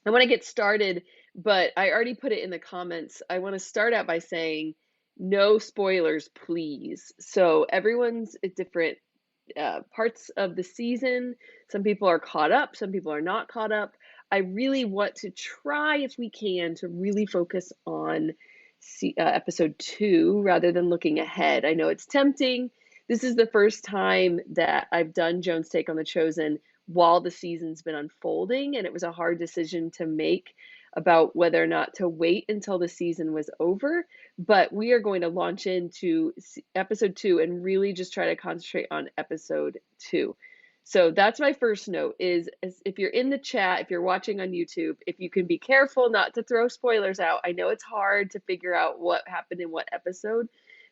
I want to get started, but I already put it in the comments. I want to start out by saying no spoilers, please. So everyone's at different parts of the season. Some people are caught up, some people are not caught up. I really want to try, if we can, to really focus on episode 2 rather than looking ahead. I know it's tempting. This is the first time that I've done Joan's Take on The Chosen while the season's been unfolding, and it was a hard decision to make about whether or not to wait until the season was over. But we are going to launch into episode 2 and really just try to concentrate on episode 2. So that's my first note is if you're in the chat, if you're watching on YouTube, if you can be careful not to throw spoilers out. I know it's hard to figure out what happened in what episode,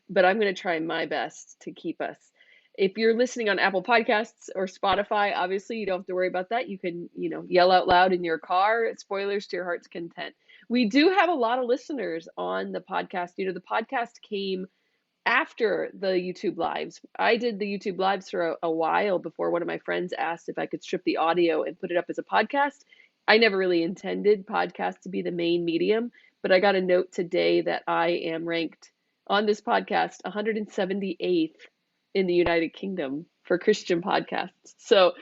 but I'm going to try my best to keep us. If you're listening on Apple Podcasts or Spotify, obviously you don't have to worry about that. You can, yell out loud in your car, spoilers to your heart's content. We do have a lot of listeners on the podcast. The podcast came after the YouTube lives. I did the YouTube lives for a while before one of my friends asked if I could strip the audio and put it up as a podcast. I never really intended podcast to be the main medium, but I got a note today that I am ranked on this podcast 178th in the United Kingdom for Christian podcasts. So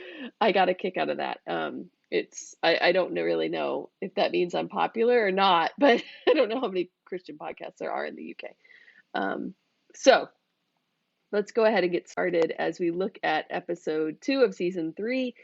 I got a kick out of that. I don't really know if that means I'm popular or not, but I don't know how many Christian podcasts there are in the UK. So let's go ahead and get started as we look at episode 2 of season 3.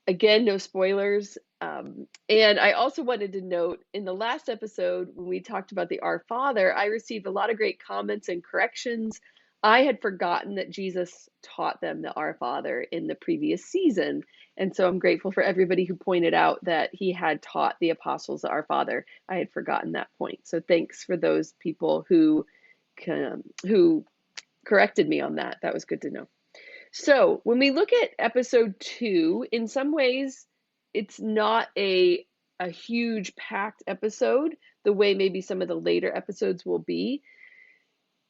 Again, no spoilers. And I also wanted to note in the last episode, when we talked about the Our Father, I received a lot of great comments and corrections. I had forgotten that Jesus taught them the Our Father in the previous season. And so I'm grateful for everybody who pointed out that he had taught the apostles the Our Father. I had forgotten that point. So thanks for those people who corrected me on that. That was good to know. So when we look at episode 2, in some ways, it's not a huge packed episode the way maybe some of the later episodes will be.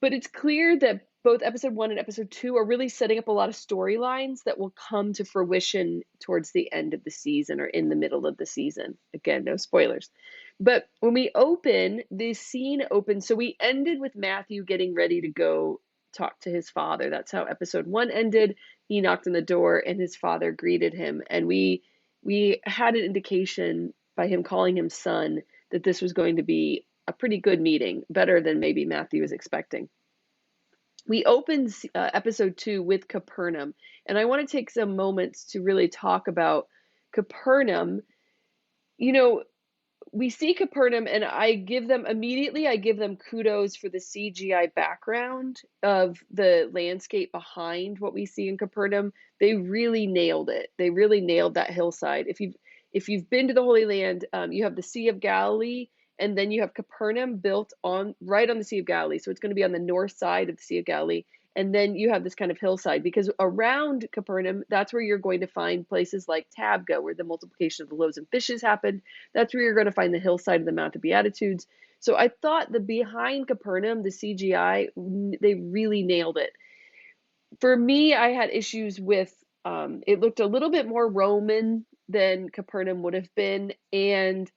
But it's clear that both episode 1 and episode 2 are really setting up a lot of storylines that will come to fruition towards the end of the season or in the middle of the season. Again, no spoilers. But when we open, the scene opens. So we ended with Matthew getting ready to go talk to his father. That's how episode 1 ended. He knocked on the door and his father greeted him. And we had an indication by him calling him son that this was going to be a pretty good meeting, better than maybe Matthew was expecting. We opened episode 2 with Capernaum, and I want to take some moments to really talk about Capernaum. We see Capernaum, and I give them kudos for the CGI background of the landscape behind what we see in Capernaum. They really nailed it. They really nailed that hillside. If you've been to the Holy Land, you have the Sea of Galilee, and then you have Capernaum built right on the Sea of Galilee. So it's going to be on the north side of the Sea of Galilee. And then you have this kind of hillside, because around Capernaum, that's where you're going to find places like Tabgha, where the multiplication of the loaves and fishes happened. That's where you're going to find the hillside of the Mount of Beatitudes. So I thought the behind Capernaum, the CGI, they really nailed it. For me, I had issues with it looked a little bit more Roman than Capernaum would have been. And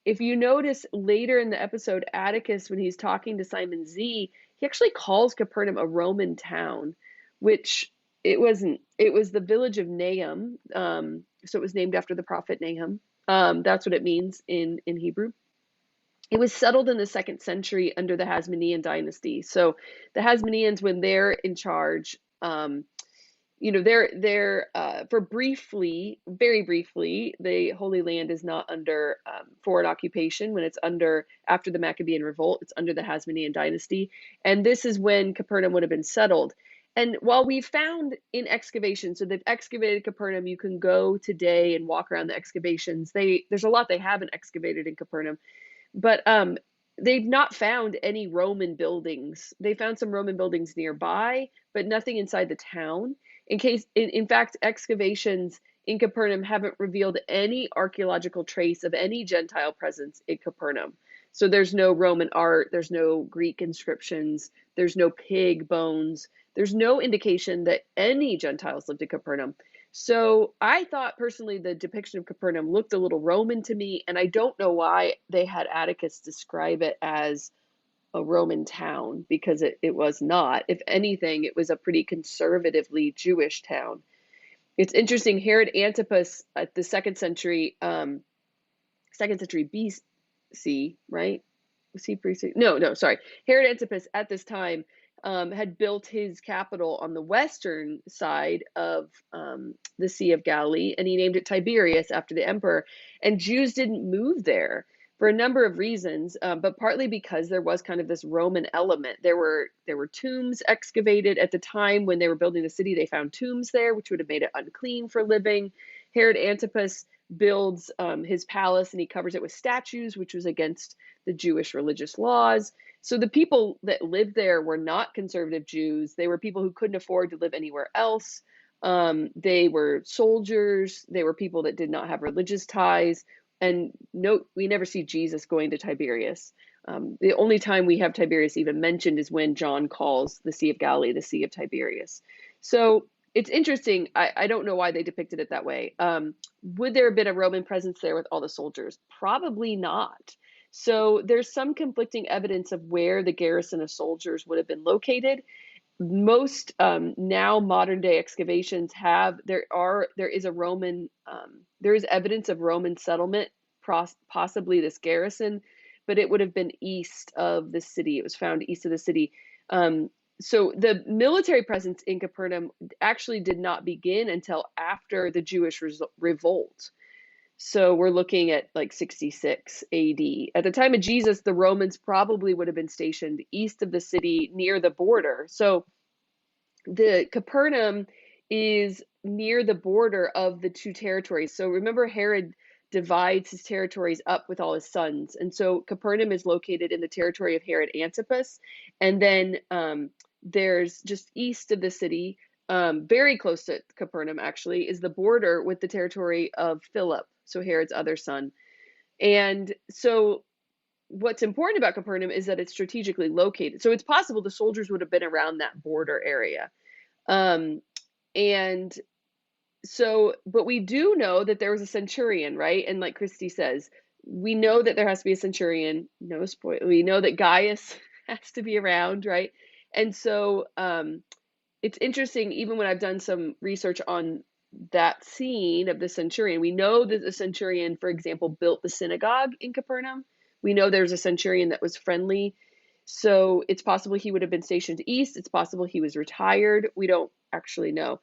if you notice later in the episode, Atticus, when he's talking to Simon Z, he actually calls Capernaum a Roman town, which it wasn't. It was the village of Nahum. So it was named after the prophet Nahum. That's what it means in Hebrew. It was settled in the 2nd century under the Hasmonean dynasty. So the Hasmoneans, when they're in charge, they're very briefly, the Holy Land is not under foreign occupation. When it's after the Maccabean revolt, it's under the Hasmonean dynasty. And this is when Capernaum would have been settled. And while we found in excavations, so they've excavated Capernaum, you can go today and walk around the excavations. There's a lot they haven't excavated in Capernaum, but they've not found any Roman buildings. They found some Roman buildings nearby, but nothing inside the town. In fact, excavations in Capernaum haven't revealed any archaeological trace of any Gentile presence in Capernaum. So there's no Roman art, there's no Greek inscriptions, there's no pig bones, there's no indication that any Gentiles lived in Capernaum. So I thought personally the depiction of Capernaum looked a little Roman to me, and I don't know why they had Atticus describe it as a Roman town, because it was not. If anything, it was a pretty conservatively Jewish town. It's interesting, Herod Antipas at the second century BC, right? Was he pre? No, sorry. Herod Antipas at this time had built his capital on the western side of the Sea of Galilee, and he named it Tiberias after the emperor. And Jews didn't move there for a number of reasons, but partly because there was kind of this Roman element. There were tombs excavated at the time when they were building the city. They found tombs there, which would have made it unclean for living. Herod Antipas builds his palace, and he covers it with statues, which was against the Jewish religious laws. So the people that lived there were not conservative Jews. They were people who couldn't afford to live anywhere else. They were soldiers. They were people that did not have religious ties. And note, we never see Jesus going to Tiberias. The only time we have Tiberias even mentioned is when John calls the Sea of Galilee the Sea of Tiberias. So it's interesting. I don't know why they depicted it that way. Would there have been a Roman presence there with all the soldiers? Probably not. So there's some conflicting evidence of where the garrison of soldiers would have been located. Most now modern day excavations there is evidence of Roman settlement, possibly this garrison, but it would have been east of the city. It was found east of the city. So the military presence in Capernaum actually did not begin until after the Jewish revolt. So we're looking at like 66 AD. At the time of Jesus, the Romans probably would have been stationed east of the city near the border. So the Capernaum is near the border of the two territories. So remember, Herod divides his territories up with all his sons. And so Capernaum is located in the territory of Herod Antipas. And then there's just east of the city, very close to Capernaum actually, is the border with the territory of Philip, so Herod's other son. And so what's important about Capernaum is that it's strategically located. So it's possible the soldiers would have been around that border area. And so, but we do know that there was a centurion, right? And like Christy says, we know that there has to be a centurion. No spoil. We know that Gaius has to be around, right? And so it's interesting, even when I've done some research on that scene of the centurion, we know that the centurion, for example, built the synagogue in Capernaum. We know there's a centurion that was friendly. So it's possible he would have been stationed east. It's possible he was retired. We don't actually know.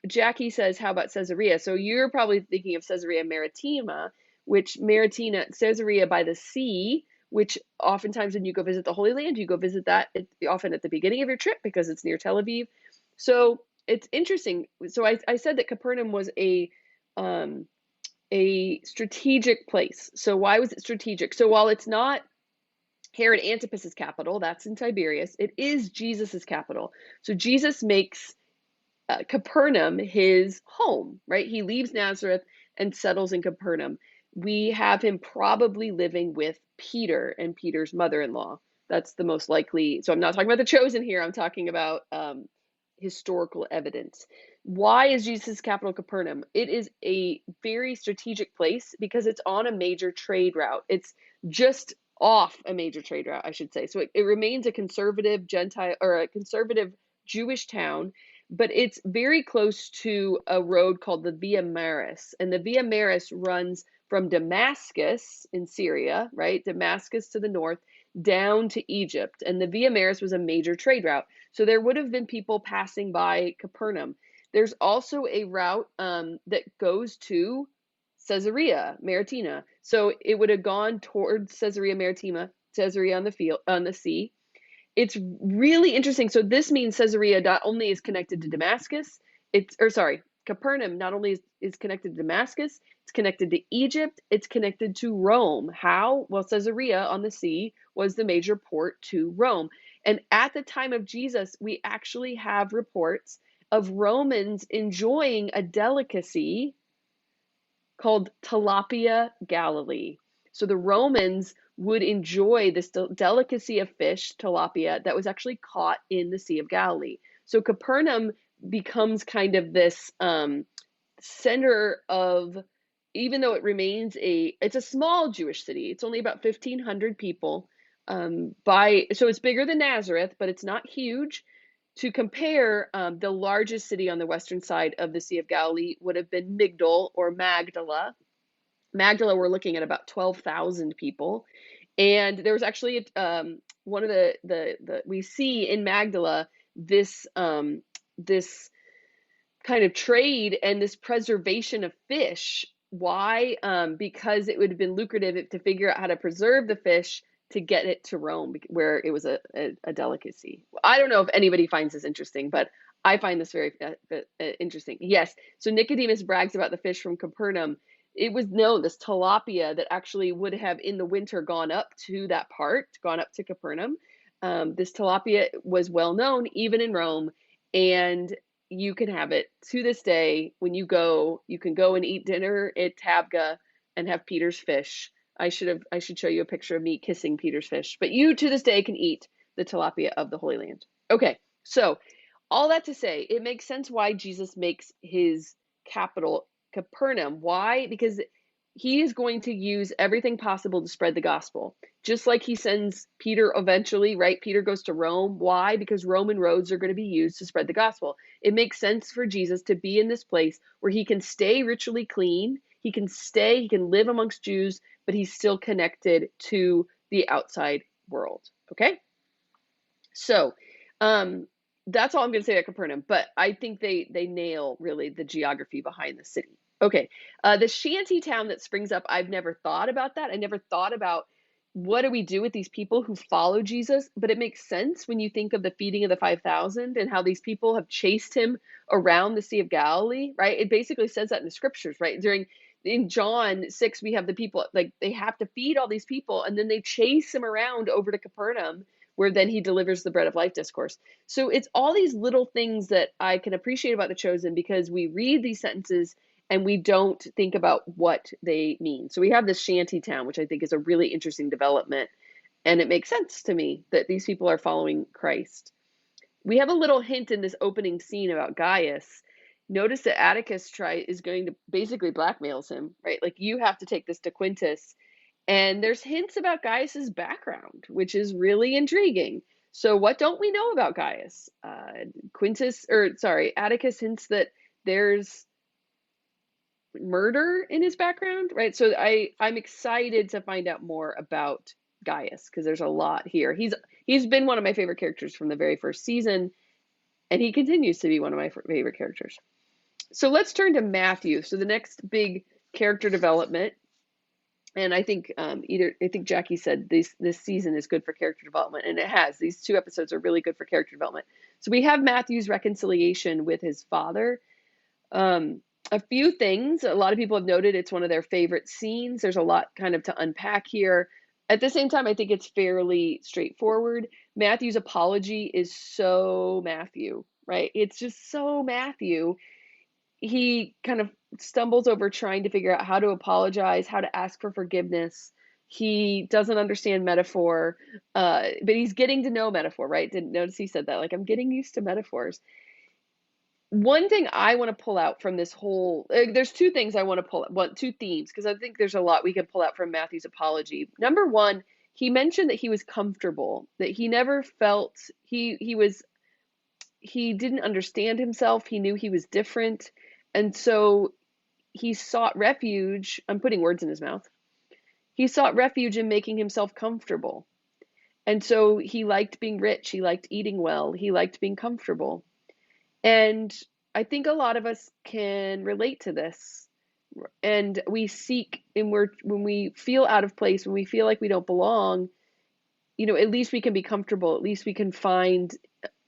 Jackie says, how about Caesarea? So you're probably thinking of Caesarea Maritima, which Caesarea by the sea, which oftentimes when you go visit the Holy Land, you go visit that often at the beginning of your trip because it's near Tel Aviv. So it's interesting. So I said that Capernaum was a strategic place. So why was it strategic? So while it's not Herod Antipas's capital, that's in Tiberias, it is Jesus's capital. So Jesus makes Capernaum his home, right? He leaves Nazareth and settles in Capernaum. We have him probably living with Peter and Peter's mother-in-law. That's the most likely. So I'm not talking about the chosen here. I'm talking about historical evidence. Why is Jesus' capital Capernaum? It is a very strategic place because it's on a major trade route. It's just off a major trade route, I should say. So it remains a conservative Gentile or a conservative Jewish town, but it's very close to a road called the Via Maris. And the Via Maris runs from Damascus in Syria, right? Damascus to the north, down to Egypt. And the Via Maris was a major trade route. So there would have been people passing by Capernaum. There's also a route that goes to Caesarea Maritima. So it would have gone towards Caesarea Maritima, Caesarea on the sea. It's really interesting. So this means Caesarea not only is connected to Damascus, Capernaum not only is connected to Damascus, it's connected to Egypt, it's connected to Rome. How? Well, Caesarea on the sea was the major port to Rome. And at the time of Jesus, we actually have reports of Romans enjoying a delicacy called tilapia Galilee. So the Romans would enjoy this delicacy of fish, tilapia, that was actually caught in the Sea of Galilee. So Capernaum becomes kind of this center of, even though it remains it's a small Jewish city. It's only about 1,500 people. So it's bigger than Nazareth, but it's not huge. To compare, the largest city on the western side of the Sea of Galilee would have been Migdol or Magdala. Magdala, we're looking at about 12,000 people. And there was actually one of the we see in Magdala this kind of trade and this preservation of fish. Why? Because it would have been lucrative to figure out how to preserve the fish to get it to Rome, where it was a delicacy. I don't know if anybody finds this interesting, but I find this very interesting. Yes, so Nicodemus brags about the fish from Capernaum. It was known, this tilapia that actually would have in the winter gone up to that part, gone up to Capernaum. This tilapia was well known even in Rome, and you can have it to this day. When you go, you can go and eat dinner at Tabga and have Peter's fish. I should show you a picture of me kissing Peter's fish, but you to this day can eat the tilapia of the Holy Land. Okay, so all that to say, it makes sense why Jesus makes his capital Capernaum. Why? Because he is going to use everything possible to spread the gospel. Just like he sends Peter eventually, right? Peter goes to Rome. Why? Because Roman roads are going to be used to spread the gospel. It makes sense for Jesus to be in this place where he can stay ritually clean. He can live amongst Jews, but he's still connected to the outside world. Okay? So, that's all I'm going to say about Capernaum, but I think they nail really the geography behind the city. Okay, the shanty town that springs up, I've never thought about that. I never thought about what do we do with these people who follow Jesus, but it makes sense when you think of the feeding of the 5,000 and how these people have chased him around the Sea of Galilee, right? It basically says that in the scriptures, right? In John 6, we have the people, like they have to feed all these people, and then they chase him around over to Capernaum, where then he delivers the bread of life discourse. So it's all these little things that I can appreciate about The Chosen, because we read these sentences and we don't think about what they mean. So we have this shanty town, which I think is a really interesting development. And it makes sense to me that these people are following Christ. We have a little hint in this opening scene about Gaius. Notice that Atticus is going to basically blackmails him, right? Like, you have to take this to Quintus. And there's hints about Gaius's background, which is really intriguing. So what don't we know about Gaius? Atticus hints that there's murder in his background, right? So I'm excited to find out more about Gaius, because there's a lot here. He's been one of my favorite characters from the very first season, and he continues to be one of my favorite characters. So let's turn to Matthew. So the next big character development, and I think Jackie said this season is good for character development, and it has. These 2 episodes are really good for character development. So we have Matthew's reconciliation with his father. A few things. A lot of people have noted it's one of their favorite scenes. There's a lot kind of to unpack here. At the same time, I think it's fairly straightforward. Matthew's apology is so Matthew, right? It's just so Matthew. He kind of stumbles over trying to figure out how to apologize, how to ask for forgiveness. He doesn't understand metaphor, but he's getting to know metaphor, right? Didn't notice he said that, like, I'm getting used to metaphors. One thing I want to pull out from this whole, there's 2 things I want to pull out, 2 themes, because I think there's a lot we can pull out from Matthew's apology. Number 1, he mentioned that he was comfortable, that he never felt he didn't understand himself. He knew he was different. And so he sought refuge. I'm putting words in his mouth. He sought refuge in making himself comfortable. And so he liked being rich. He liked eating well. He liked being comfortable. And I think a lot of us can relate to this. And we seek, and when we feel out of place, when we feel like we don't belong, at least we can be comfortable. At least we can find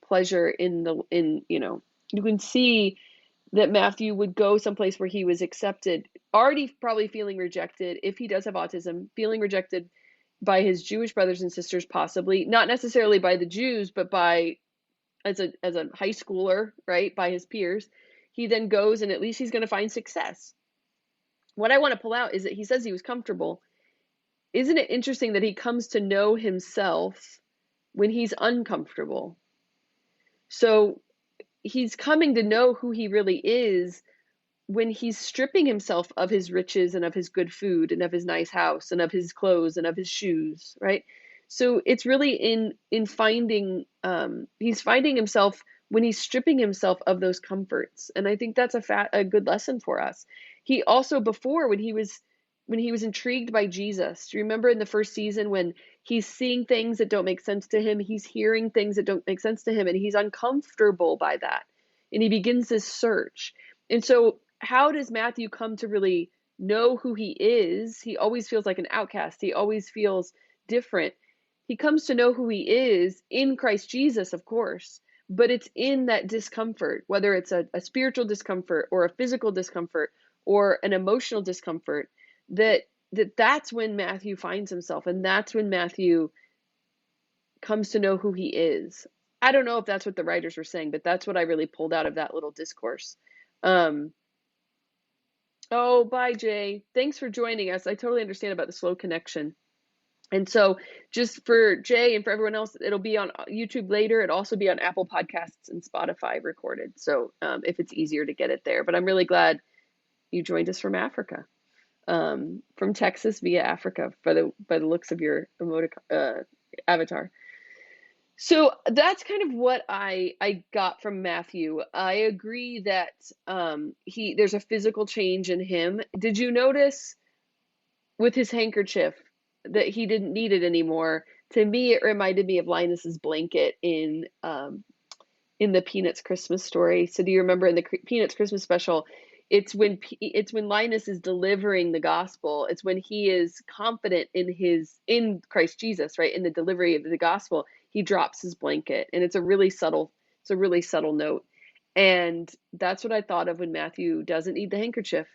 pleasure you can see that Matthew would go someplace where he was accepted, already probably feeling rejected, if he does have autism, feeling rejected by his Jewish brothers and sisters, possibly, not necessarily by the Jews, but as a high schooler, right, by his peers. He then goes, and at least he's going to find success. What I want to pull out is that he says he was comfortable. Isn't it interesting that he comes to know himself when he's uncomfortable? So he's coming to know who he really is when he's stripping himself of his riches and of his good food and of his nice house and of his clothes and of his shoes, right? So it's really in finding he's finding himself when he's stripping himself of those comforts. And I think that's a good lesson for us. He also, before, when he was intrigued by Jesus, do you remember in the first season when he's seeing things that don't make sense to him, he's hearing things that don't make sense to him, and he's uncomfortable by that, and he begins this search. And so how does Matthew come to really know who he is? He always feels like an outcast. He always feels different. He comes to know who he is in Christ Jesus, of course, but it's in that discomfort, whether it's a spiritual discomfort or a physical discomfort or an emotional discomfort, that's when Matthew finds himself, and that's when Matthew comes to know who he is. I don't know if that's what the writers were saying, but that's what I really pulled out of that little discourse. Um, Oh, bye, Jay. Thanks for joining us. I totally understand about the slow connection. And so, just for Jay and for everyone else, it'll be on YouTube later. It'll also be on Apple Podcasts and Spotify recorded. So, if it's easier to get it there. But I'm really glad you joined us from Africa, from Texas via Africa, by the looks of your avatar. So that's kind of what I got from Matthew. I agree that there's a physical change in him. Did you notice with his handkerchief that he didn't need it anymore? To me, it reminded me of Linus's blanket in the Peanuts Christmas story. So do you remember in the Peanuts Christmas special? It's when Linus is delivering the gospel. It's when he is confident in Christ Jesus, right? In the delivery of the gospel, he drops his blanket, and it's a really subtle note. And that's what I thought of when Matthew doesn't need the handkerchief.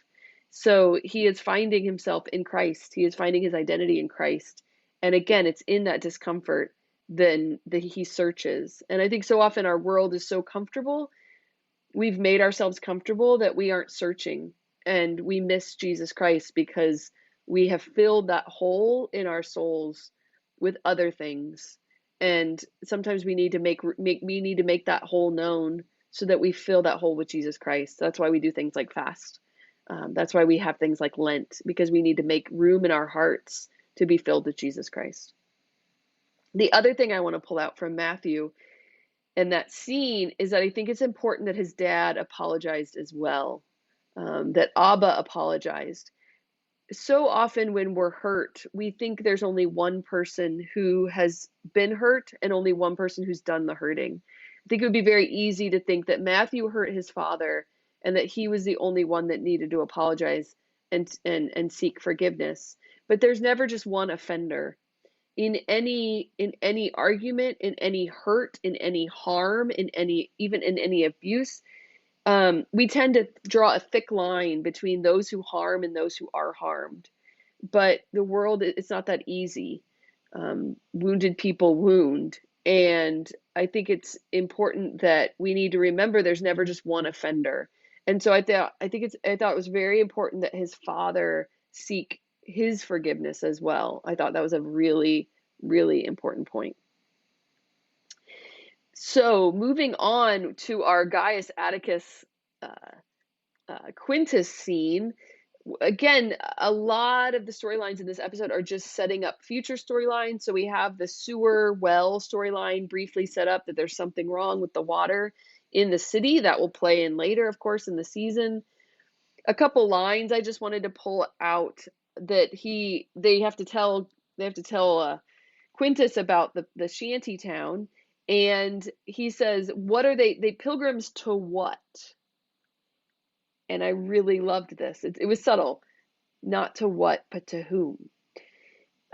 So he is finding himself in Christ. He is finding his identity in Christ. And again, it's in that discomfort then that he searches. And I think so often our world is so comfortable. We've made ourselves comfortable that we aren't searching, and we miss Jesus Christ because we have filled that hole in our souls with other things. And sometimes we need to make that hole known so that we fill that hole with Jesus Christ. That's why we do things like fast. That's why we have things like Lent, because we need to make room in our hearts to be filled with Jesus Christ. The other thing I want to pull out from Matthew and that scene is that I think it's important that his dad apologized as well, that Abba apologized. So often when we're hurt, we think there's only one person who has been hurt and only one person who's done the hurting. I think it would be very easy to think that Matthew hurt his father and that he was the only one that needed to apologize and seek forgiveness. But there's never just one offender. In any argument, in any hurt, in any harm, even in any abuse, we tend to draw a thick line between those who harm and those who are harmed. But the world, it's not that easy. Wounded people wound. And I think it's important that we need to remember there's never just one offender. And so I thought it was very important that his father seek his forgiveness as well. I thought that was a really, really important point. So moving on to our Gaius Atticus Quintus scene. Again, a lot of the storylines in this episode are just setting up future storylines. So we have the sewer well storyline briefly set up, that there's something wrong with the water in the city that will play in later, of course, in the season. A couple lines I just wanted to pull out that they have to tell Quintus about the shanty town, and he says, "What are they pilgrims to what?" And I really loved this. It was subtle, not to what, but to whom.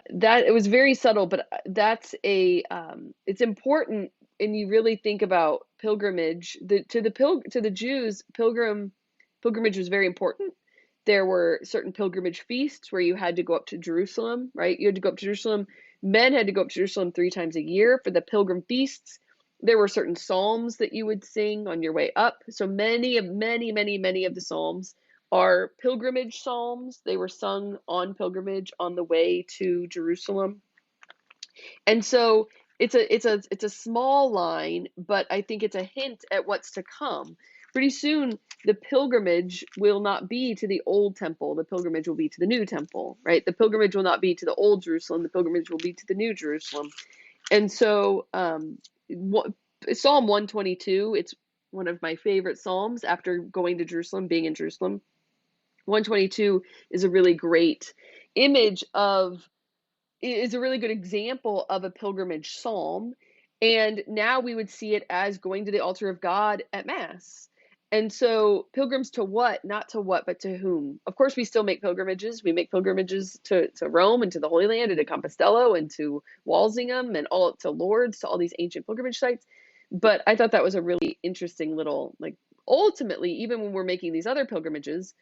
That it was very subtle, but it's important. And you really think about pilgrimage. To the Jews, pilgrimage was very important. There were certain pilgrimage feasts where you had to go up to Jerusalem, right? You had to go up to Jerusalem. Men had to go up to Jerusalem 3 times a year for the pilgrim feasts. There were certain psalms that you would sing on your way up. So many of the psalms are pilgrimage psalms. They were sung on pilgrimage on the way to Jerusalem. And so it's a small line, but I think it's a hint at what's to come. Pretty soon, the pilgrimage will not be to the old temple. The pilgrimage will be to the new temple, right? The pilgrimage will not be to the old Jerusalem. The pilgrimage will be to the new Jerusalem. And so, Psalm 122, it's one of my favorite Psalms after going to Jerusalem, being in Jerusalem. 122 is a really great image of is a really good example of a pilgrimage psalm. And now we would see it as going to the altar of God at Mass. And so, pilgrims to what? Not to what, but to whom? Of course, we still make pilgrimages. We make pilgrimages to Rome and to the Holy Land and to Compostela and to Walsingham and all to Lourdes, to all these ancient pilgrimage sites. But I thought that was a really interesting little, like, ultimately, even when we're making these other pilgrimages,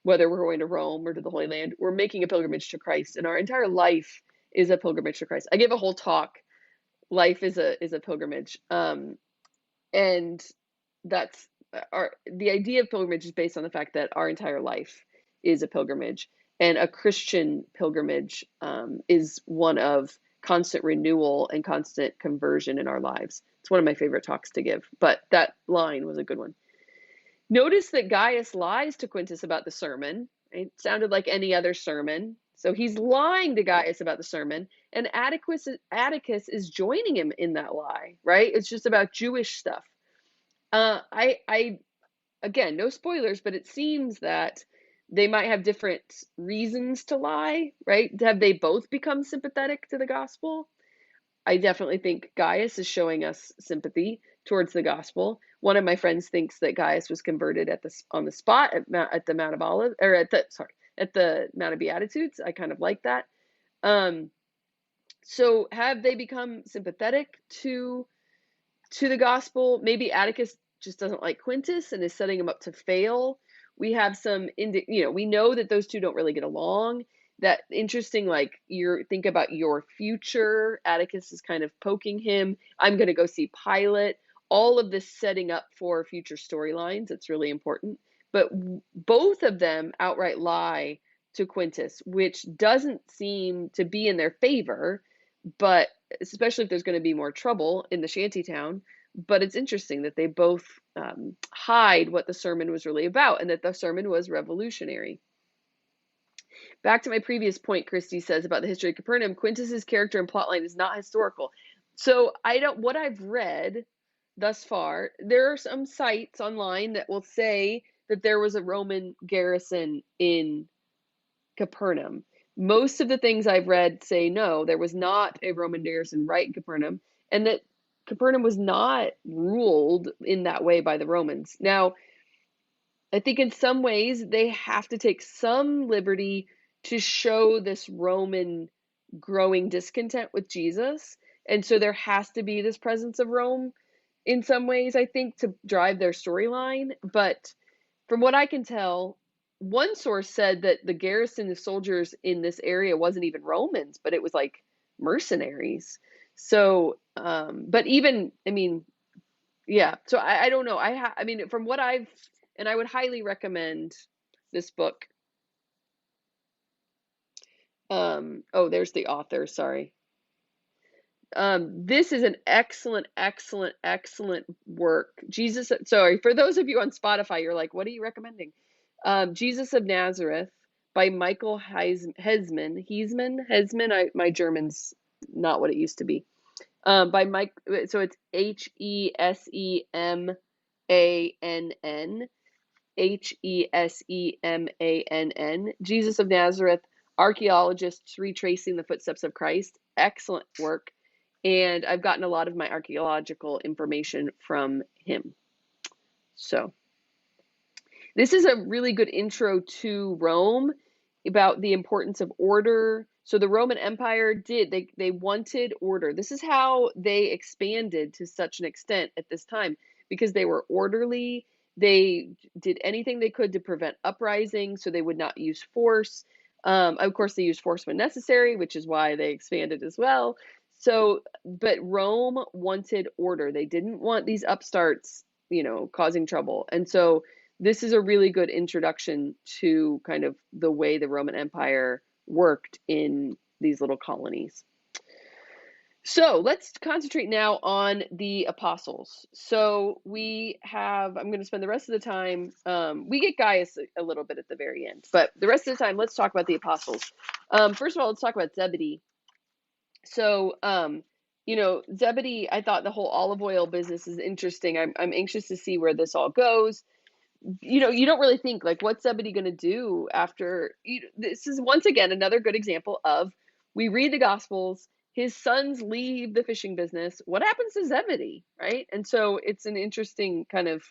whether we're going to Rome or to the Holy Land, we're making a pilgrimage to Christ, and our entire life is a pilgrimage to Christ. I gave a whole talk, life is a pilgrimage, and that's the idea of pilgrimage is based on the fact that our entire life is a pilgrimage, and a Christian pilgrimage is one of constant renewal and constant conversion in our lives. It's one of my favorite talks to give, but that line was a good one. Notice that Gaius lies to Quintus about the sermon. It sounded like any other sermon. So he's lying to Gaius about the sermon, and Atticus is joining him in that lie, right? It's just about Jewish stuff. I again, no spoilers, but it seems that they might have different reasons to lie, right? Have they both become sympathetic to the gospel? I definitely think Gaius is showing us sympathy towards the gospel. One of my friends thinks that Gaius was converted on the spot at the Mount of Olives, or at the Mount of Beatitudes. I kind of like that. So have they become sympathetic to the gospel? Maybe Atticus just doesn't like Quintus and is setting him up to fail. We have we know that those two don't really get along. That interesting, like, think about your future. Atticus is kind of poking him. I'm going to go see Pilate. All of this setting up for future storylines. It's really important. But both of them outright lie to Quintus, which doesn't seem to be in their favor, but especially if there's going to be more trouble in the shantytown. But it's interesting that they both hide what the sermon was really about, and that the sermon was revolutionary. Back to my previous point, Christy says about the history of Capernaum, Quintus's character and plotline is not historical. So what I've read thus far, there are some sites online that will say that there was a Roman garrison in Capernaum. Most of the things I've read say no, there was not a Roman garrison right in Capernaum, and that Capernaum was not ruled in that way by the Romans. Now, I think in some ways they have to take some liberty to show this Roman growing discontent with Jesus. And so there has to be this presence of Rome in some ways, I think, to drive their storyline. But from what I can tell, one source said that the garrison of soldiers in this area wasn't even Romans, but it was like mercenaries. So, but even, I mean, yeah. So I don't know. I mean, from what and I would highly recommend this book. Oh, there's the author. Sorry. This is an excellent, excellent, excellent work. Sorry, for those of you on Spotify, you're like, what are you recommending? Jesus of Nazareth by Michael Hesman. My German's not what it used to be. By Mike, so it's Hesemann, Hesemann. Jesus of Nazareth, archaeologists retracing the footsteps of Christ. Excellent work. And I've gotten a lot of my archaeological information from him. So this is a really good intro to Rome, about the importance of order. So the Roman Empire they wanted order. This is how they expanded to such an extent at this time, because they were orderly. They did anything they could to prevent uprising, so they would not use force. Of course, they used force when necessary, which is why they expanded as well. So, but Rome wanted order. They didn't want these upstarts, causing trouble. And so this is a really good introduction to kind of the way the Roman Empire worked in these little colonies. So let's concentrate now on the apostles. So I'm going to spend the rest of the time, we get Gaius a little bit at the very end, but the rest of the time, let's talk about the apostles. First of all, let's talk about Zebedee. So, Zebedee, I thought the whole olive oil business is interesting. I'm anxious to see where this all goes. You don't really think like, what's Zebedee going to do after this is once again another good example of, we read the gospels, his sons leave the fishing business, what happens to Zebedee, right? And so it's an interesting kind of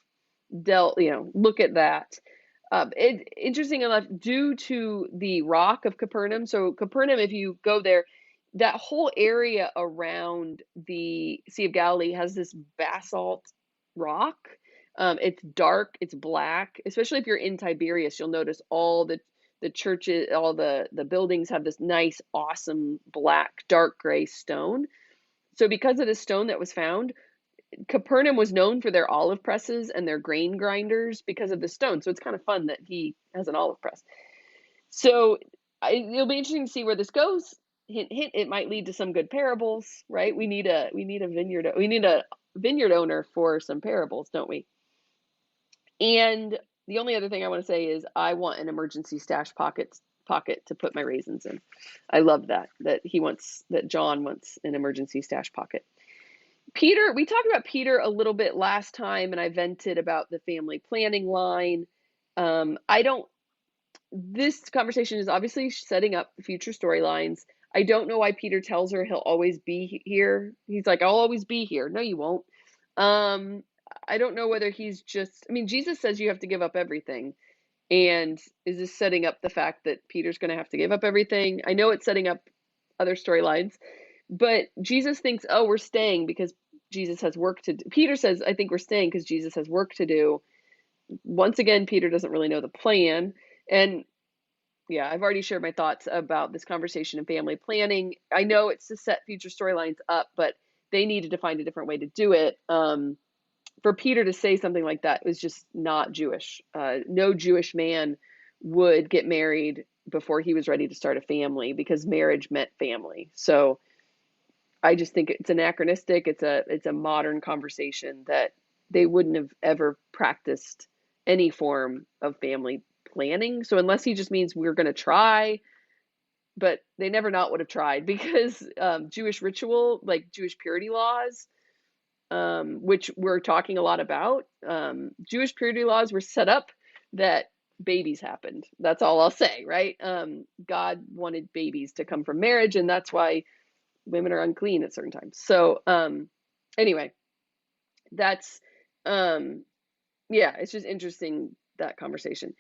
look at that. Interesting enough, due to the rock of Capernaum. So Capernaum, if you go there, that whole area around the Sea of Galilee has this basalt rock. It's dark, it's black. Especially if you're in Tiberias, you'll notice all the churches, all the buildings have this nice, awesome black, dark gray stone. So because of the stone that was found, Capernaum was known for their olive presses and their grain grinders because of the stone. So it's kind of fun that he has an olive press. So it'll be interesting to see where this goes. Hint, hint. It might lead to some good parables, right? We need a vineyard owner for some parables, don't we? And the only other thing I want to say is I want an emergency stash pocket to put my raisins in. I love that John wants an emergency stash pocket. Peter, we talked about Peter a little bit last time, and I vented about the family planning line. This conversation is obviously setting up future storylines. I don't know why Peter tells her he'll always be here. He's like, I'll always be here. No, you won't. I don't know whether Jesus says you have to give up everything. And is this setting up the fact that Peter's going to have to give up everything? I know it's setting up other storylines, but Jesus thinks, oh, we're staying because Jesus has work to do. Peter says, I think we're staying because Jesus has work to do. Once again, Peter doesn't really know the plan. And yeah, I've already shared my thoughts about this conversation in family planning. I know it's to set future storylines up, but they needed to find a different way to do it. For Peter to say something like that was just not Jewish. No Jewish man would get married before he was ready to start a family, because marriage meant family. So I just think it's anachronistic. It's a modern conversation that they wouldn't have ever practiced any form of family planning. So unless he just means we're going to try, but they never not would have tried, because Jewish ritual, like Jewish purity laws, which we're talking a lot about, Jewish purity laws were set up that babies happened. That's all I'll say, right? God wanted babies to come from marriage, and that's why women are unclean at certain times. So anyway, that's it's just interesting, that conversation.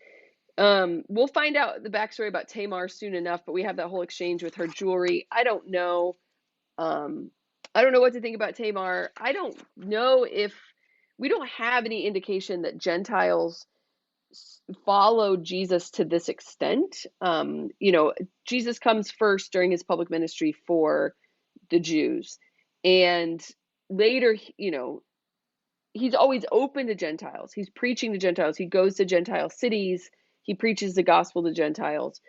We'll find out the backstory about Tamar soon enough, but we have that whole exchange with her jewelry. I don't know what to think about Tamar. I don't know if we don't have any indication that Gentiles followed Jesus to this extent. Jesus comes first during his public ministry for the Jews, and later, he's always open to Gentiles. He's preaching to Gentiles. He goes to Gentile cities. He preaches the gospel to Gentiles.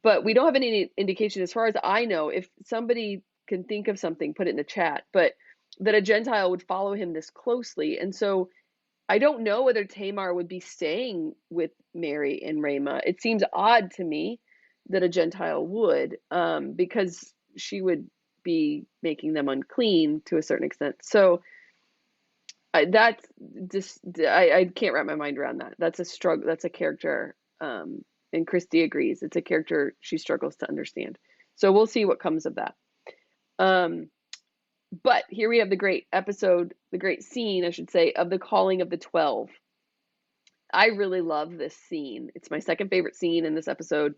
But we don't have any indication, as far as I know, if somebody can think of something, put it in the chat, but that a Gentile would follow him this closely. And so I don't know whether Tamar would be staying with Mary and Ramah. It seems odd to me that a Gentile would, because she would be making them unclean to a certain extent. So I can't wrap my mind around that. That's a struggle. That's a character, and Christy agrees. It's a character she struggles to understand. So we'll see what comes of that. But here we have the great scene, I should say, of the calling of the 12. I really love this scene. It's my second favorite scene in this episode.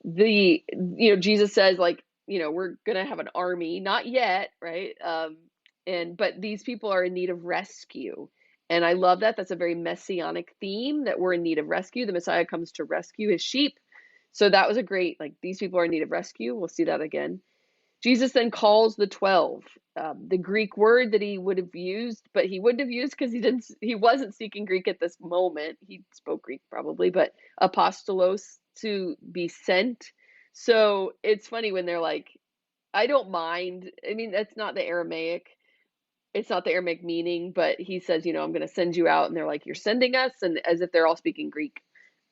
Jesus says, we're going to have an army, not yet, right? But these people are in need of rescue. And I love that. That's a very messianic theme, that we're in need of rescue. The Messiah comes to rescue his sheep. So that was a great, these people are in need of rescue. We'll see that again. Jesus then calls the 12. The Greek word that he would have used, but he wouldn't have used because he wasn't speaking Greek at this moment. He spoke Greek probably, but apostolos, to be sent. So it's funny when they're like, I don't mind. I mean, that's not the Aramaic. It's not the Aramaic meaning, but he says, I'm going to send you out, and they're like, "You're sending us," and as if they're all speaking Greek.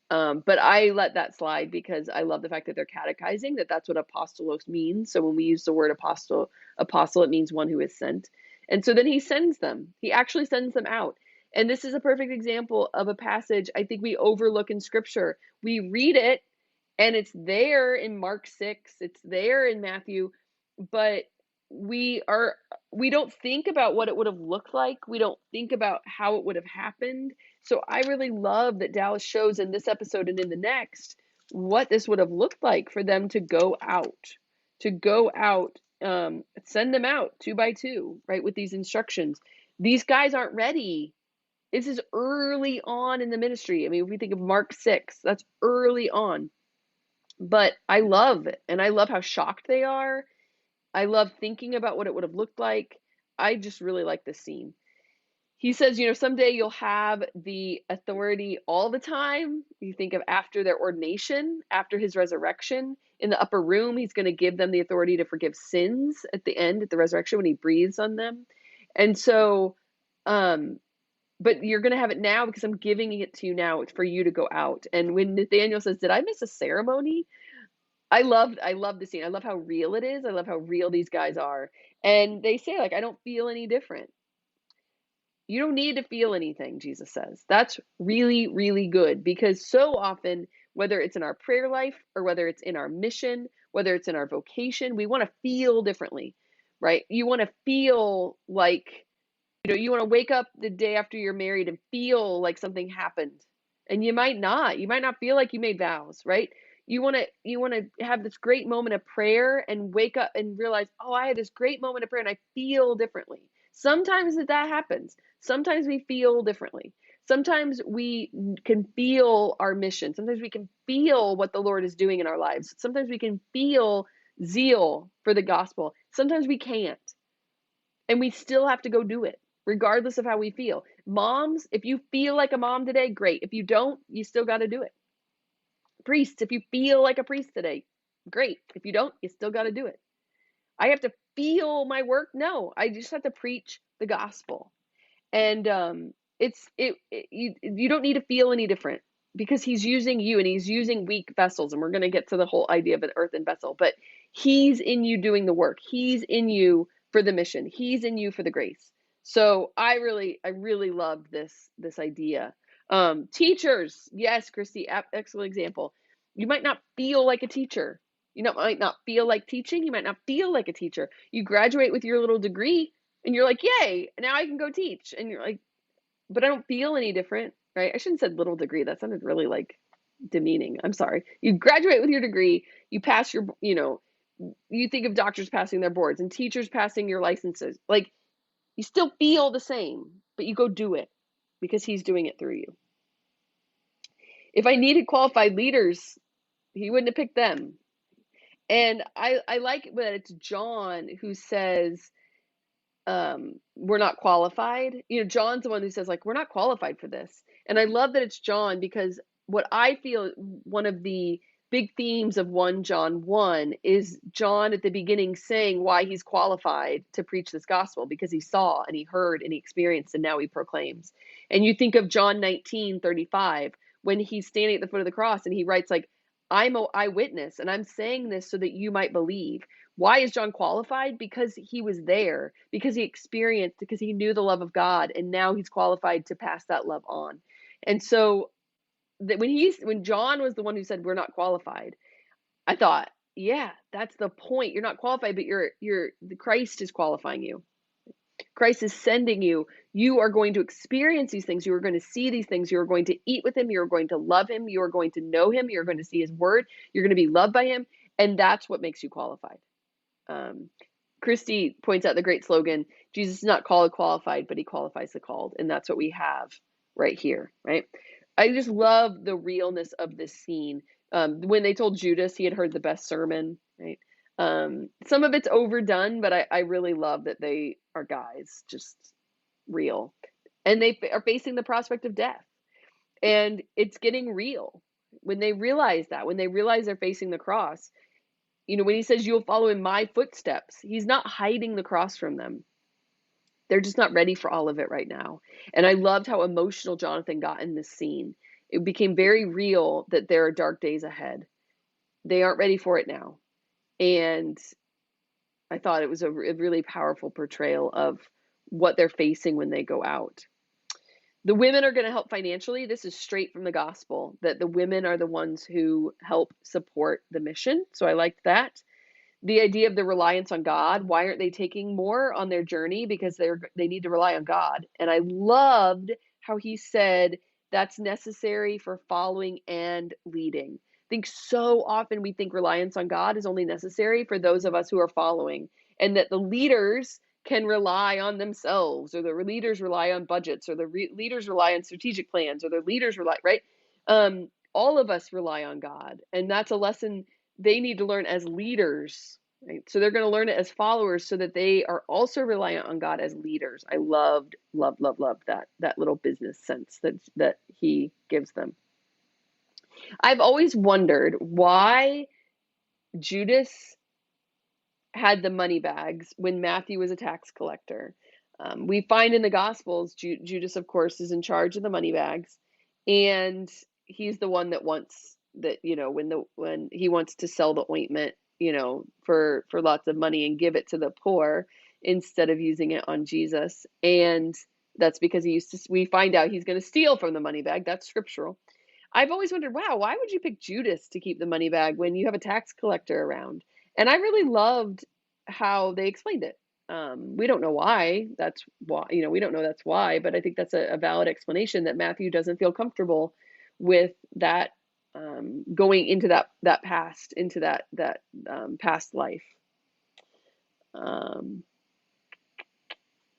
But I let that slide because I love the fact that they're catechizing, that's what apostolos means. So when we use the word apostle, it means one who is sent. And so then he sends them. He actually sends them out. And this is a perfect example of a passage I think we overlook in scripture. We read it and it's there in Mark 6, it's there in Matthew, but we are we don't think about what it would have looked like. We don't think about how it would have happened. So I really love that Dallas shows in this episode and in the next what this would have looked like for them to go out, send them out 2 by 2, right, with these instructions. These guys aren't ready. This is early on in the ministry. I mean, if we think of Mark 6, that's early on. But I love it, and I love how shocked they are. I love thinking about what it would have looked like. I just really like this scene. He says, someday you'll have the authority all the time. You think of after their ordination, after his resurrection, in the upper room, he's going to give them the authority to forgive sins at the end, at the resurrection, when he breathes on them. And so, but you're going to have it now because I'm giving it to you now. It's for you to go out. And when Nathaniel says, "Did I miss a ceremony?" I love the scene. I love how real it is. I love how real these guys are. And they say, like, "I don't feel any different." You don't need to feel anything, Jesus says. That's really, really good, because so often, whether it's in our prayer life or whether it's in our mission, whether it's in our vocation, we want to feel differently, right? You want to feel like, you want to wake up the day after you're married and feel like something happened. And you might not. You might not feel like you made vows, right? You want to have this great moment of prayer and wake up and realize, "Oh, I had this great moment of prayer and I feel differently." Sometimes that happens. Sometimes we feel differently. Sometimes we can feel our mission. Sometimes we can feel what the Lord is doing in our lives. Sometimes we can feel zeal for the gospel. Sometimes we can't. And we still have to go do it, regardless of how we feel. Moms, if you feel like a mom today, great. If you don't, you still got to do it. Priests, if you feel like a priest today, great. If you don't, you still got to do it. I have to feel my work? No, I just have to preach the gospel. And you don't need to feel any different, because he's using you, and he's using weak vessels. And we're going to get to the whole idea of an earthen vessel, but he's in you doing the work. He's in you for the mission. He's in you for the grace. So I really love this idea. Teachers, yes, Christy, excellent example. You might not feel like a teacher. Might not feel like teaching. You might not feel like a teacher. You graduate with your little degree and you're like, "Yay, now I can go teach." And you're like, "But I don't feel any different," right? I shouldn't have said little degree. That sounded really like demeaning. I'm sorry. You graduate with your degree, you pass you think of doctors passing their boards and teachers passing your licenses. Like, you still feel the same, but you go do it because he's doing it through you. If I needed qualified leaders, he wouldn't have picked them. And I like that it's John who says, we're not qualified. John's the one who says, like, "We're not qualified for this." And I love that it's John, because what I feel one of the big themes of 1 John 1 is John at the beginning saying why he's qualified to preach this gospel, because he saw and he heard and he experienced and now he proclaims. And you think of John 19:35, when he's standing at the foot of the cross and he writes, like, "I'm an eyewitness and I'm saying this so that you might believe." Why is John qualified? Because he was there, because he experienced, because he knew the love of God, and now he's qualified to pass that love on. And so that when John was the one who said we're not qualified, I thought, yeah, that's the point. You're not qualified, but the Christ is qualifying you. Christ is sending you. You are going to experience these things. You are going to see these things. You are going to eat with him. You are going to love him. You are going to know him. You're going to see his word. You're going to be loved by him. And that's what makes you qualified. Christy points out the great slogan, "Jesus is not called qualified, but he qualifies the called." And that's what we have right here, right? I just love the realness of this scene. When they told Judas he had heard the best sermon, right? Some of it's overdone, but I really love that they are guys, just real. And they are facing the prospect of death. And it's getting real. When they realize they're facing the cross, when he says you'll follow in my footsteps, he's not hiding the cross from them. They're just not ready for all of it right now. And I loved how emotional Jonathan got in this scene. It became very real that there are dark days ahead. They aren't ready for it now. And I thought it was a really powerful portrayal of what they're facing when they go out. The women are going to help financially. This is straight from the gospel, that the women are the ones who help support the mission. So I liked that. The idea of the reliance on God. Why aren't they taking more on their journey? Because they need to rely on God. And I loved how he said that's necessary for following and leading. I think so often we think reliance on God is only necessary for those of us who are following, and that the leaders can rely on themselves, or the leaders rely on budgets, or the leaders rely on strategic plans, or the leaders rely, right? All of us rely on God, and that's a lesson they need to learn as leaders, right? So they're going to learn it as followers so that they are also reliant on God as leaders. I loved that little business sense that he gives them. I've always wondered why Judas had the money bags when Matthew was a tax collector. We find in the Gospels, Judas, of course, is in charge of the money bags, and he's the one that wants that, when he wants to sell the ointment, for lots of money and give it to the poor instead of using it on Jesus. And that's because we find out he's going to steal from the money bag. That's scriptural. I've always wondered, wow, why would you pick Judas to keep the money bag when you have a tax collector around? And I really loved how they explained it. We don't know why. That's why, we don't know that's why, but I think that's a valid explanation that Matthew doesn't feel comfortable with that, going into that past, into that past life.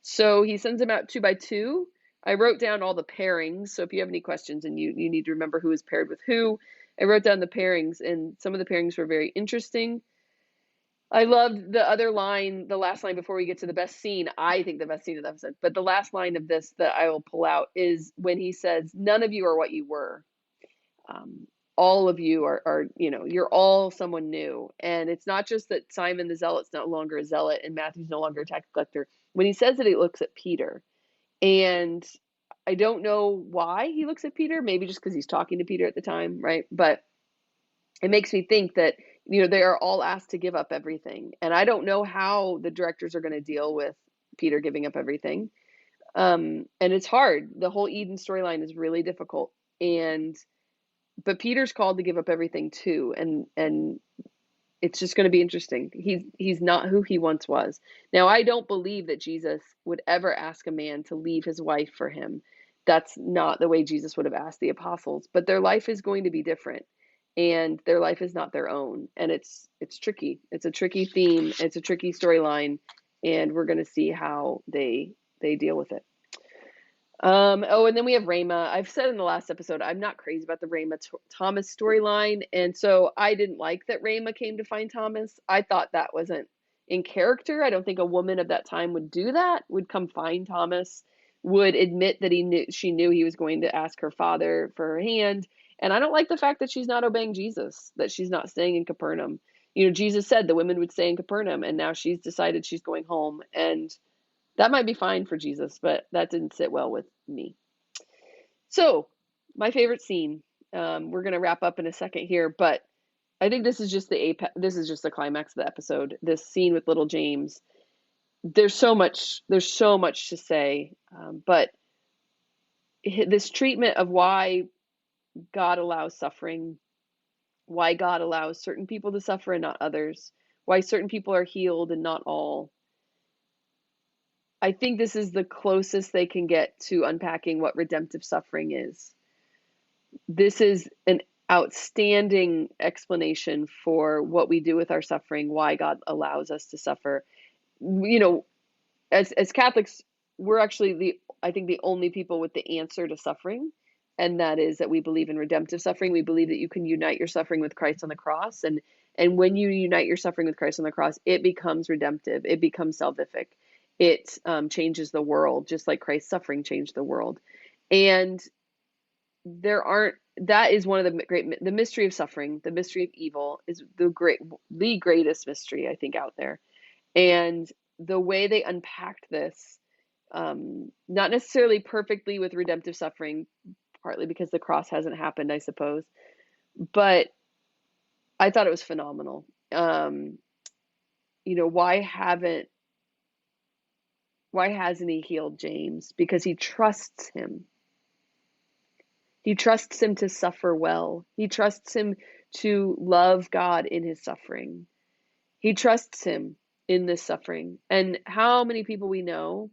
So he sends them out 2 by 2. I wrote down all the pairings. So if you have any questions and you need to remember who is paired with who, I wrote down the pairings, and some of the pairings were very interesting. I loved the other line, the last line before we get to the best scene. I think the best scene of the episode. But the last line of this that I will pull out is when he says, "None of you are what you were. All of you are, you're all someone new." And it's not just that Simon the Zealot's no longer a zealot and Matthew's no longer a tax collector. When he says it, he looks at Peter. And I don't know why he looks at Peter, maybe just because he's talking to Peter at the time, right? But it makes me think that, they are all asked to give up everything. And I don't know how the directors are going to deal with Peter giving up everything. And it's hard. The whole Eden storyline is really difficult. But Peter's called to give up everything too. And it's just going to be interesting. He's not who he once was. Now, I don't believe that Jesus would ever ask a man to leave his wife for him. That's not the way Jesus would have asked the apostles. But their life is going to be different, and their life is not their own. And it's tricky. It's a tricky theme. It's a tricky storyline, and we're going to see how they deal with it. And then we have Rhema. I've said in the last episode, I'm not crazy about the Rhema Thomas storyline. And so I didn't like that Rhema came to find Thomas. I thought that wasn't in character. I don't think a woman of that time would do that, would come find Thomas, would admit that she knew he was going to ask her father for her hand. And I don't like the fact that she's not obeying Jesus, that she's not staying in Capernaum. Jesus said the women would stay in Capernaum, and now she's decided she's going home. And that might be fine for Jesus, but that didn't sit well with me. So, my favorite scene. We're going to wrap up in a second here, but I think this is just the climax of the episode. This scene with little James. There's so much to say, but this treatment of why God allows suffering, why God allows certain people to suffer and not others, why certain people are healed and not all. I think this is the closest they can get to unpacking what redemptive suffering is. This is an outstanding explanation for what we do with our suffering, why God allows us to suffer. As Catholics, we're actually I think the only people with the answer to suffering, and that is that we believe in redemptive suffering. We believe that you can unite your suffering with Christ on the cross, and when you unite your suffering with Christ on the cross, it becomes redemptive. It becomes salvific. It changes the world, just like Christ's suffering changed the world. And there aren't that is one of the mystery of suffering, the mystery of evil is the greatest mystery, I think, out there. And the way they unpacked this, not necessarily perfectly with redemptive suffering, partly because the cross hasn't happened, I suppose, but I thought it was phenomenal. You know, why hasn't he healed James? Because he trusts him. He trusts him to suffer well. He trusts him to love God in his suffering. He trusts him in this suffering. And how many people we know,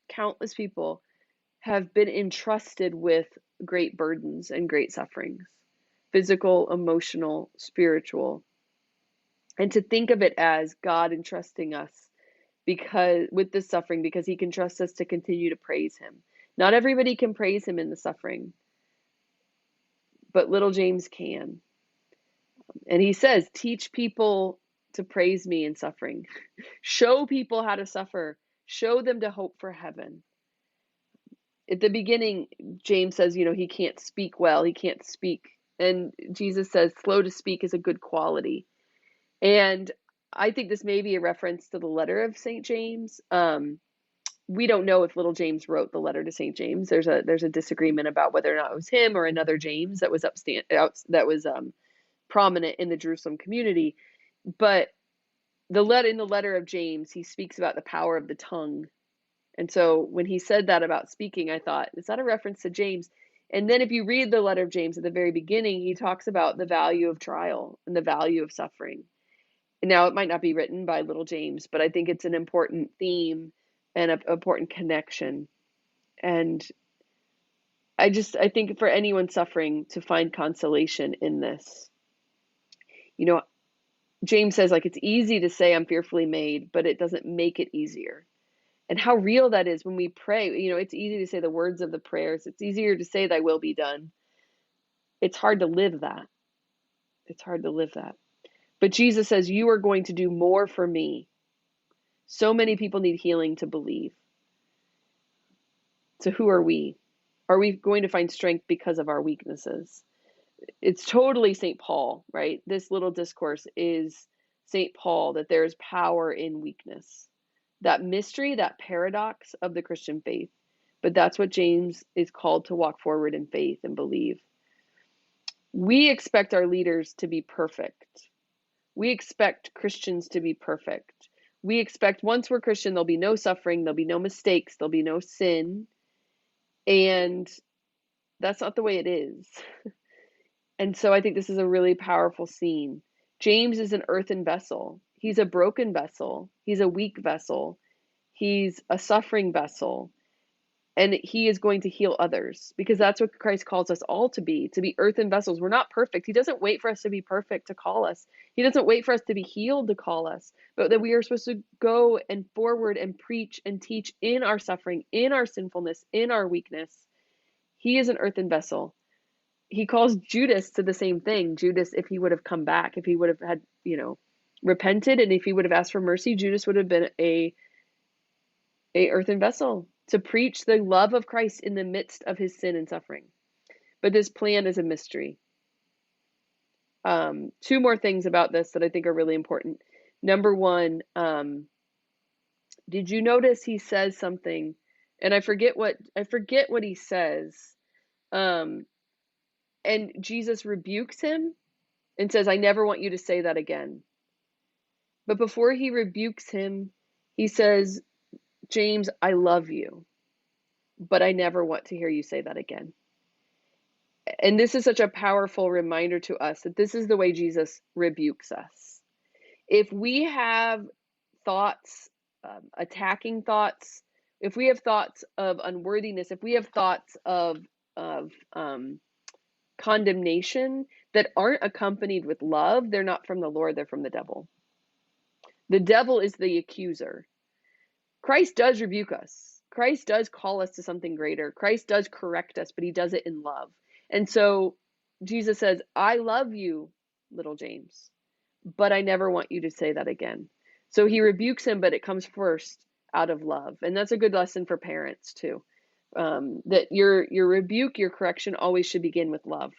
countless people, have been entrusted with great burdens and great sufferings, physical, emotional, spiritual. And to think of it as God entrusting us because with this suffering, because he can trust us to continue to praise him. Not everybody can praise him in the suffering, but little James can. And he says, teach people to praise me in suffering. Show people how to suffer. Show them to hope for heaven. At the beginning, James says, you know, he can't speak well. He can't speak. And Jesus says, slow to speak is a good quality. And I think this may be a reference to the letter of St. James. We don't know if little James wrote the letter to St. James. There's a disagreement about whether or not it was him or another James that was prominent in the Jerusalem community. But in the letter of James, he speaks about the power of the tongue. And so when he said that about speaking, I thought, is that a reference to James? And then if you read the letter of James at the very beginning, he talks about the value of trial and the value of suffering. Now, it might not be written by little James, but I think it's an important theme and an important connection. And I think for anyone suffering to find consolation in this, you know, James says, like, it's easy to say I'm fearfully made, but it doesn't make it easier. And how real that is when we pray. You know, it's easy to say the words of the prayers. It's easier to say thy will be done. It's hard to live that. It's hard to live that. But Jesus says, you are going to do more for me. So many people need healing to believe. So who are we? Are we going to find strength because of our weaknesses? It's totally St. Paul, right? This little discourse is St. Paul, that there is power in weakness. That mystery, that paradox of the Christian faith. But that's what James is called to walk forward in faith and believe. We expect our leaders to be perfect. We expect Christians to be perfect. We expect once we're Christian, there'll be no suffering, there'll be no mistakes, there'll be no sin. And that's not the way it is. And so I think this is a really powerful scene. James is an earthen vessel. He's a broken vessel. He's a weak vessel. He's a suffering vessel. And he is going to heal others because that's what Christ calls us all to be earthen vessels. We're not perfect. He doesn't wait for us to be perfect to call us. He doesn't wait for us to be healed to call us, but that we are supposed to go and forward and preach and teach in our suffering, in our sinfulness, in our weakness. He is an earthen vessel. He calls Judas to the same thing. Judas, if he would have come back, if he would have had, repented, and if he would have asked for mercy, Judas would have been a earthen vessel to preach the love of Christ in the midst of his sin and suffering. But this plan is a mystery. Two more things about this that I think are really important. Number one, did you notice he says something, and I forget what he says, and Jesus rebukes him and says, I never want you to say that again. But before he rebukes him, he says, James, I love you, but I never want to hear you say that again. And this is such a powerful reminder to us that this is the way Jesus rebukes us. If we have thoughts, attacking thoughts, if we have thoughts of unworthiness, if we have thoughts of condemnation that aren't accompanied with love, they're not from the Lord, they're from the devil. The devil is the accuser. Christ does rebuke us. Christ does call us to something greater. Christ does correct us, but he does it in love. And so Jesus says, I love you, little James, but I never want you to say that again. So he rebukes him, but it comes first out of love. And that's a good lesson for parents too. That your rebuke, your correction always should begin with love.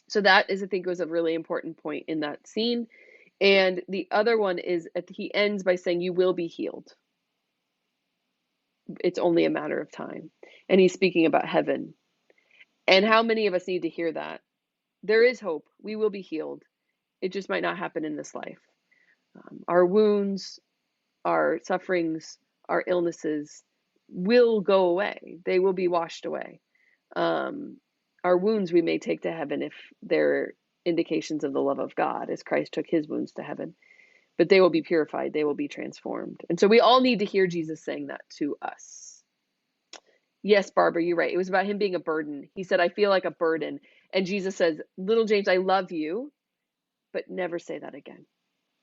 So that is, I think, was a really important point in that scene. And the other one is he ends by saying, "You will be healed. It's only a matter of time." And he's speaking about heaven. And how many of us need to hear that? There is hope. We will be healed. It just might not happen in this life. Our wounds, our sufferings, our illnesses will go away. They will be washed away. Um, our wounds we may take to heaven if they're indications of the love of God, as Christ took his wounds to heaven. But they will be purified. They will be transformed. And so we all need to hear Jesus saying that to us. Yes, Barbara, you're right. It was about him being a burden. He said, "I feel like a burden." And Jesus says, "Little James, I love you, but never say that again."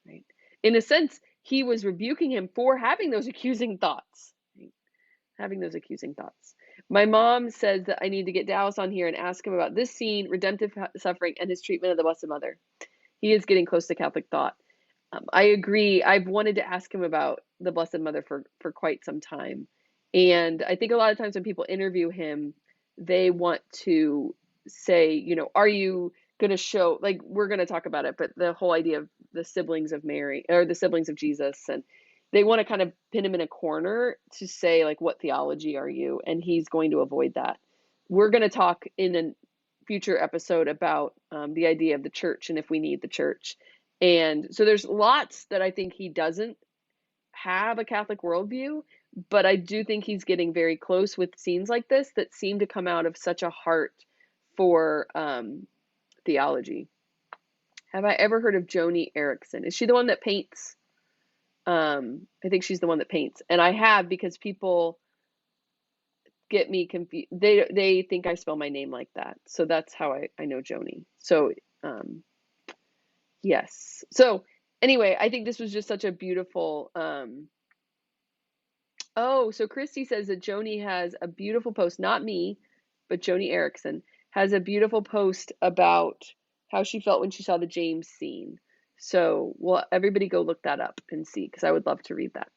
Right? In a sense, he was rebuking him for having those accusing thoughts. Right? Having those accusing thoughts. My mom says that I need to get Dallas on here and ask him about this scene, redemptive suffering, and his treatment of the Blessed Mother. He is getting close to Catholic thought. I agree. I've wanted to ask him about the Blessed Mother for quite some time. And I think a lot of times when people interview him, they want to say, are you going to show, like, we're going to talk about it, but the whole idea of the siblings of Mary or the siblings of Jesus, and they want to kind of pin him in a corner to say, like, what theology are you? And he's going to avoid that. We're going to talk in a future episode about the idea of the church and if we need the church. And so there's lots that I think he doesn't have a Catholic worldview, but I do think he's getting very close with scenes like this that seem to come out of such a heart for theology. Have I ever heard of Joni Eareckson? Is she the one that paints? I think she's the one that paints. And I have, because people get me confused. They think I spell my name like that. So that's how I know Joni. So yes. So anyway, I think this was just such a beautiful oh, so Christy says that Joni has a beautiful post, not me, but Joni Eareckson has a beautiful post about how she felt when she saw the James scene. So, well, everybody go look that up and see, because I would love to read that.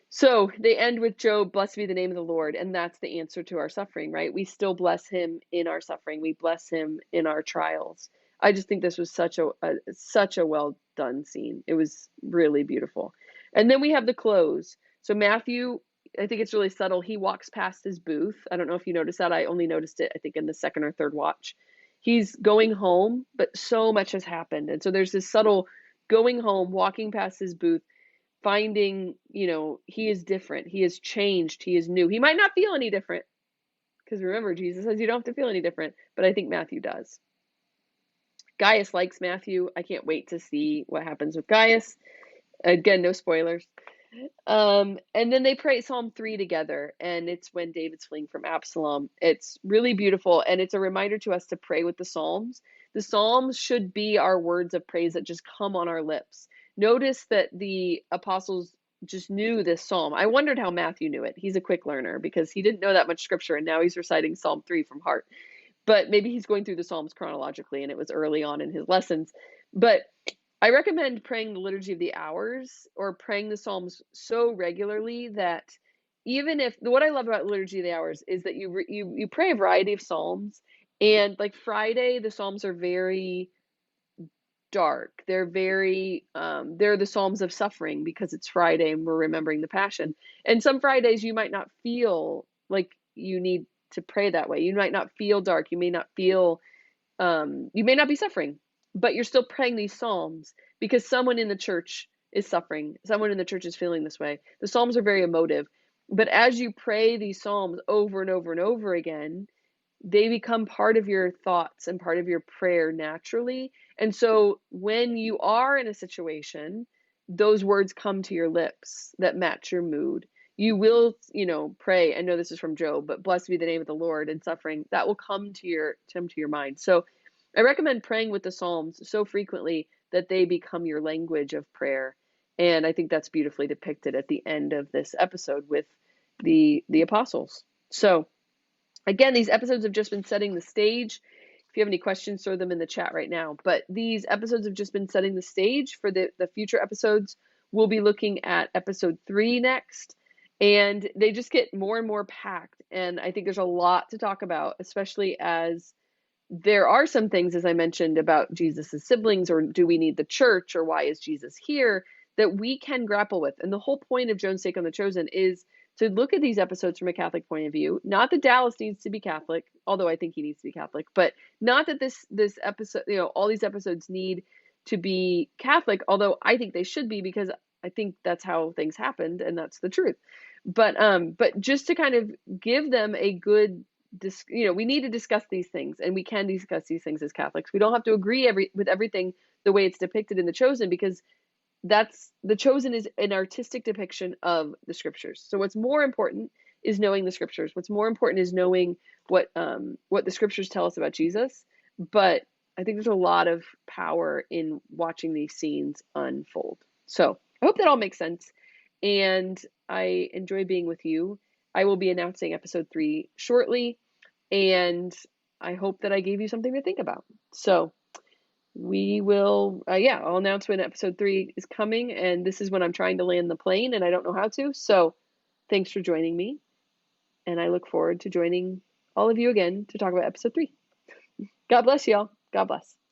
So they end with Job, "Blessed be the name of the Lord," and that's the answer to our suffering, right? We still bless him in our suffering. We bless him in our trials. I just think this was such a well done scene. It was really beautiful. And then we have the close. So Matthew, I think it's really subtle. He walks past his booth. I don't know if you noticed that. I only noticed it, I think, in the second or third watch. He's going home, but so much has happened. And so there's this subtle going home, walking past his booth, finding, he is different. He is changed. He is new. He might not feel any different, because remember, Jesus says you don't have to feel any different, but I think Matthew does. Gaius likes Matthew. I can't wait to see what happens with Gaius. Again, no spoilers. And then they pray Psalm 3 together, and it's when David's fleeing from Absalom. It's really beautiful, and it's a reminder to us to pray with the Psalms. The Psalms should be our words of praise that just come on our lips. Notice that the apostles just knew this psalm. I wondered how Matthew knew it. He's a quick learner because he didn't know that much scripture, and now he's reciting Psalm 3 from heart. But maybe he's going through the Psalms chronologically, and it was early on in his lessons. But I recommend praying the Liturgy of the Hours or praying the Psalms so regularly that even if, what I love about Liturgy of the Hours is that you pray a variety of Psalms, and like Friday, the Psalms are very dark. They're they're the Psalms of suffering because it's Friday and we're remembering the Passion. And some Fridays you might not feel like you need to pray that way. You might not feel dark. You may not feel, you may not be suffering, but you're still praying these Psalms because someone in the church is suffering. Someone in the church is feeling this way. The Psalms are very emotive, but as you pray these Psalms over and over and over again, they become part of your thoughts and part of your prayer naturally. And so when you are in a situation, those words come to your lips that match your mood. You will, pray. I know this is from Job, but blessed be the name of the Lord in suffering. That will come to your mind. So I recommend praying with the Psalms so frequently that they become your language of prayer. And I think that's beautifully depicted at the end of this episode with the apostles. So again, these episodes have just been setting the stage. If you have any questions, throw them in the chat right now. But these episodes have just been setting the stage for the future episodes. We'll be looking at episode 3 next. And they just get more and more packed. And I think there's a lot to talk about, especially as there are some things, as I mentioned, about Jesus's siblings, or do we need the church, or why is Jesus here, that we can grapple with. And the whole point of Joan's Take on the Chosen is to look at these episodes from a Catholic point of view. Not that Dallas needs to be Catholic, although I think he needs to be Catholic, but not that this episode, all these episodes need to be Catholic, although I think they should be, because I think that's how things happened and that's the truth. But just to kind of give them a good, we need to discuss these things, and we can discuss these things as Catholics. We don't have to agree with everything the way it's depicted in The Chosen, because The Chosen is an artistic depiction of the scriptures. So what's more important is knowing the scriptures. What's more important is knowing what the scriptures tell us about Jesus. But I think there's a lot of power in watching these scenes unfold. So I hope that all makes sense, and I enjoy being with you. I will be announcing episode 3 shortly, and I hope that I gave you something to think about. So we will, I'll announce when episode 3 is coming, and this is when I'm trying to land the plane, and I don't know how to. So thanks for joining me, and I look forward to joining all of you again to talk about episode 3. God bless y'all. God bless.